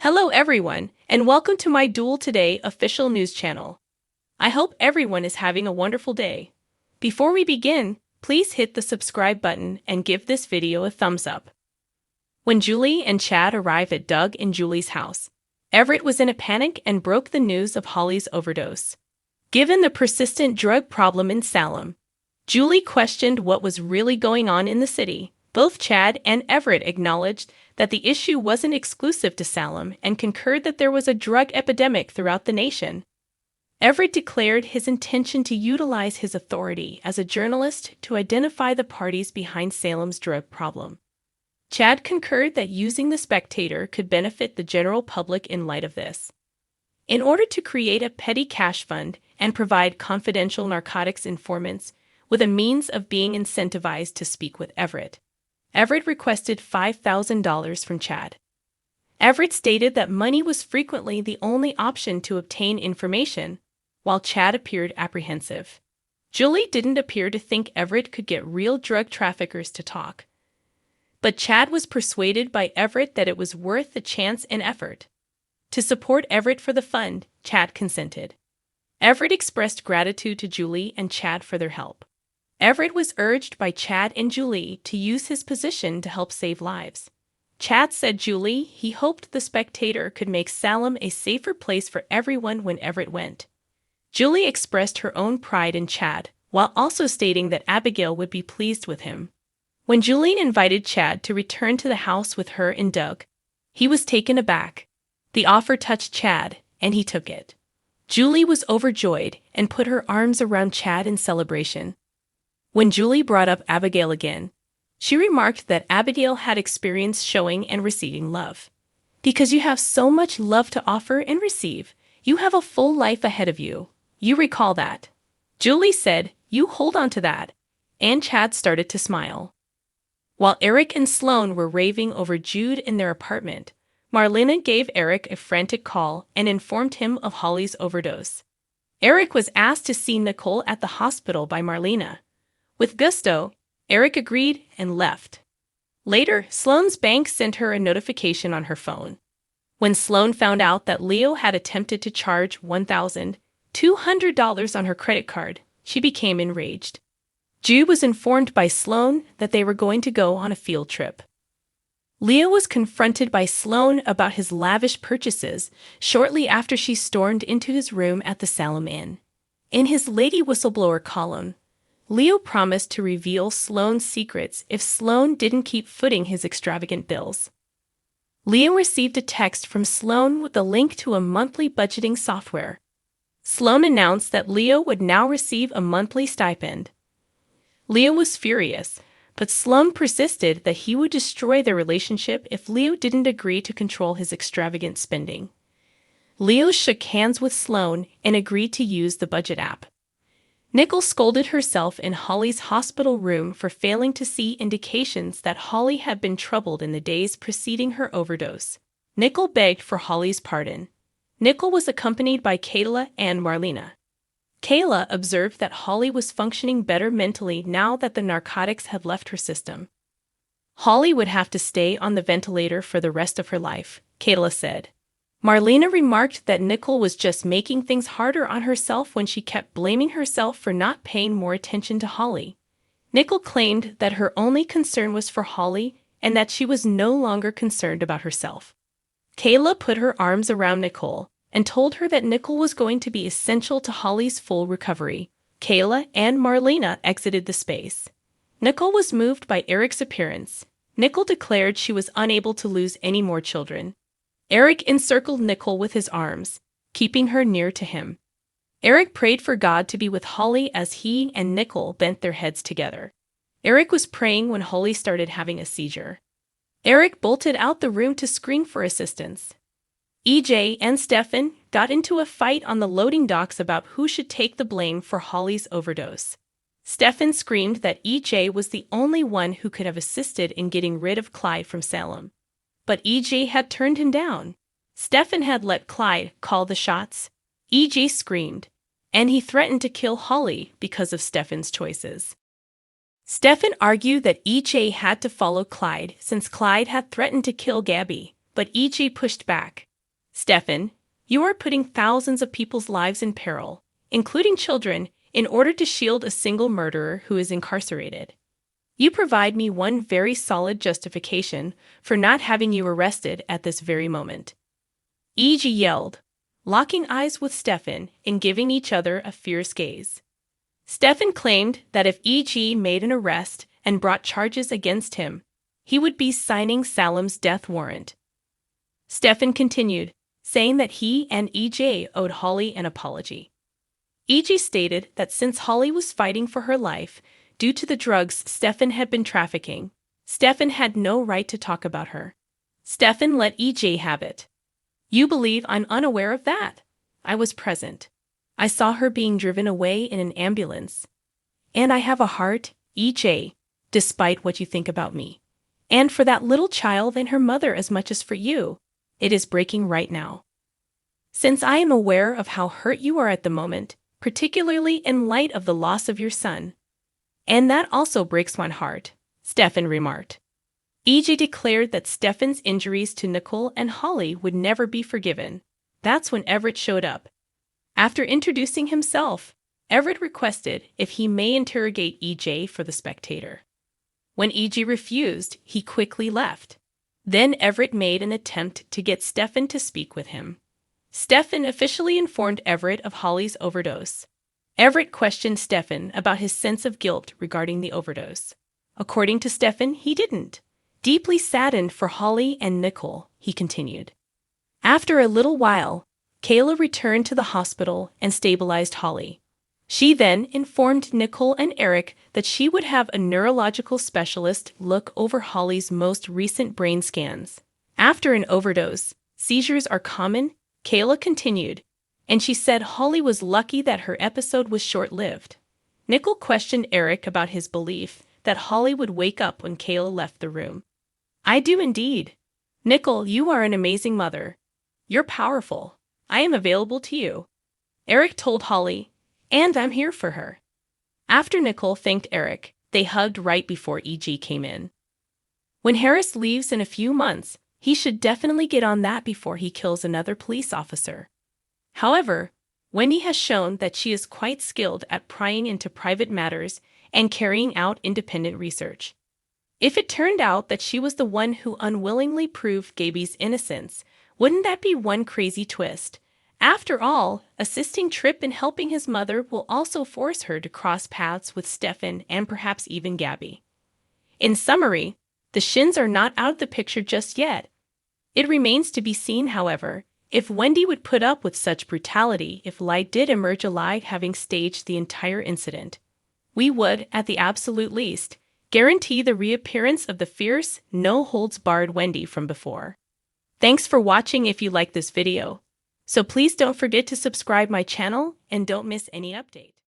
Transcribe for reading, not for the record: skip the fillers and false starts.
Hello everyone, and welcome to my Duel Today official news channel. I hope everyone is having a wonderful day. Before we begin, please hit the subscribe button and give this video a thumbs up. When Julie and Chad arrived at Doug and Julie's house, Everett was in a panic and broke the news of Holly's overdose. Given the persistent drug problem in Salem, Julie questioned what was really going on in the city. Both Chad and Everett acknowledged that the issue wasn't exclusive to Salem and concurred that there was a drug epidemic throughout the nation. Everett declared his intention to utilize his authority as a journalist to identify the parties behind Salem's drug problem. Chad concurred that using the Spectator could benefit the general public in light of this. In order to create a petty cash fund and provide confidential narcotics informants with a means of being incentivized to speak with Everett, Everett requested $5,000 from Chad. Everett stated that money was frequently the only option to obtain information, while Chad appeared apprehensive. Julie didn't appear to think Everett could get real drug traffickers to talk, but Chad was persuaded by Everett that it was worth the chance and effort. To support Everett for the fund, Chad consented. Everett expressed gratitude to Julie and Chad for their help. Everett was urged by Chad and Julie to use his position to help save lives. Chad said Julie he hoped the Spectator could make Salem a safer place for everyone when Everett went. Julie expressed her own pride in Chad, while also stating that Abigail would be pleased with him. When Julie invited Chad to return to the house with her and Doug, he was taken aback. The offer touched Chad, and he took it. Julie was overjoyed and put her arms around Chad in celebration. When Julie brought up Abigail again, she remarked that Abigail had experience showing and receiving love. Because you have so much love to offer and receive, you have a full life ahead of you. You recall that. Julie said, "You hold on to that," and Chad started to smile. While Eric and Sloan were raving over Jude in their apartment, Marlena gave Eric a frantic call and informed him of Holly's overdose. Eric was asked to see Nicole at the hospital by Marlena. With gusto, Eric agreed and left. Later, Sloane's bank sent her a notification on her phone. When Sloane found out that Leo had attempted to charge $1,200 on her credit card, she became enraged. Jude was informed by Sloane that they were going to go on a field trip. Leo was confronted by Sloane about his lavish purchases shortly after she stormed into his room at the Salem Inn. In his Lady Whistleblower column, Leo promised to reveal Sloane's secrets if Sloane didn't keep footing his extravagant bills. Leo received a text from Sloane with a link to a monthly budgeting software. Sloane announced that Leo would now receive a monthly stipend. Leo was furious, but Sloane persisted that he would destroy their relationship if Leo didn't agree to control his extravagant spending. Leo shook hands with Sloane and agreed to use the budget app. Nicole scolded herself in Holly's hospital room for failing to see indications that Holly had been troubled in the days preceding her overdose. Nicole begged for Holly's pardon. Nicole was accompanied by Kayla and Marlena. Kayla observed that Holly was functioning better mentally now that the narcotics had left her system. Holly would have to stay on the ventilator for the rest of her life, Kayla said. Marlena remarked that Nicole was just making things harder on herself when she kept blaming herself for not paying more attention to Holly. Nicole claimed that her only concern was for Holly and that she was no longer concerned about herself. Kayla put her arms around Nicole and told her that Nicole was going to be essential to Holly's full recovery. Kayla and Marlena exited the space. Nicole was moved by Eric's appearance. Nicole declared she was unable to lose any more children. Eric encircled Nicole with his arms, keeping her near to him. Eric prayed for God to be with Holly as he and Nicole bent their heads together. Eric was praying when Holly started having a seizure. Eric bolted out the room to scream for assistance. EJ and Stefan got into a fight on the loading docks about who should take the blame for Holly's overdose. Stefan screamed that EJ was the only one who could have assisted in getting rid of Clyde from Salem. But EJ had turned him down. Stefan had let Clyde call the shots. EJ screamed, and he threatened to kill Holly because of Stefan's choices. Stefan argued that EJ had to follow Clyde since Clyde had threatened to kill Gabby, but EJ pushed back. Stefan, you are putting thousands of people's lives in peril, including children, in order to shield a single murderer who is incarcerated. You provide me one very solid justification for not having you arrested at this very moment. E.G. yelled, locking eyes with Stefan and giving each other a fierce gaze. Stefan claimed that if E.G. made an arrest and brought charges against him, he would be signing Salim's death warrant. Stefan continued, saying that he and E.J. owed Holly an apology. E.G. stated that since Holly was fighting for her life due to the drugs Stefan had been trafficking, Stefan had no right to talk about her. Stefan let E.J. have it. You believe I'm unaware of that? I was present. I saw her being driven away in an ambulance. And I have a heart, E.J., despite what you think about me. And for that little child and her mother as much as for you, it is breaking right now. Since I am aware of how hurt you are at the moment, particularly in light of the loss of your son. And that also breaks my heart, Stefan remarked. E.J. declared that Stefan's injuries to Nicole and Holly would never be forgiven. That's when Everett showed up. After introducing himself, Everett requested if he may interrogate E.J. for the Spectator. When E.J. refused, he quickly left. Then Everett made an attempt to get Stefan to speak with him. Stefan officially informed Everett of Holly's overdose. Everett questioned Stefan about his sense of guilt regarding the overdose. According to Stefan, he didn't. Deeply saddened for Holly and Nicole, he continued. After a little while, Kayla returned to the hospital and stabilized Holly. She then informed Nicole and Eric that she would have a neurological specialist look over Holly's most recent brain scans. After an overdose, seizures are common, Kayla continued, and she said Holly was lucky that her episode was short-lived. Nicole questioned Eric about his belief that Holly would wake up when Kayla left the room. I do indeed. Nicole, you are an amazing mother. You're powerful. I am available to you. Eric told Holly, and I'm here for her. After Nicole thanked Eric, they hugged right before E.G. came in. When Harris leaves in a few months, he should definitely get on that before he kills another police officer. However, Wendy has shown that she is quite skilled at prying into private matters and carrying out independent research. If it turned out that she was the one who unwillingly proved Gaby's innocence, wouldn't that be one crazy twist? After all, assisting Tripp in helping his mother will also force her to cross paths with Stefan and perhaps even Gaby. In summary, the Shins are not out of the picture just yet. It remains to be seen, however, if Wendy would put up with such brutality if Light did emerge alive having staged the entire incident. We would, at the absolute least, guarantee the reappearance of the fierce, no-holds-barred Wendy from before. Thanks for watching if you like this video. So please don't forget to subscribe my channel and don't miss any updates.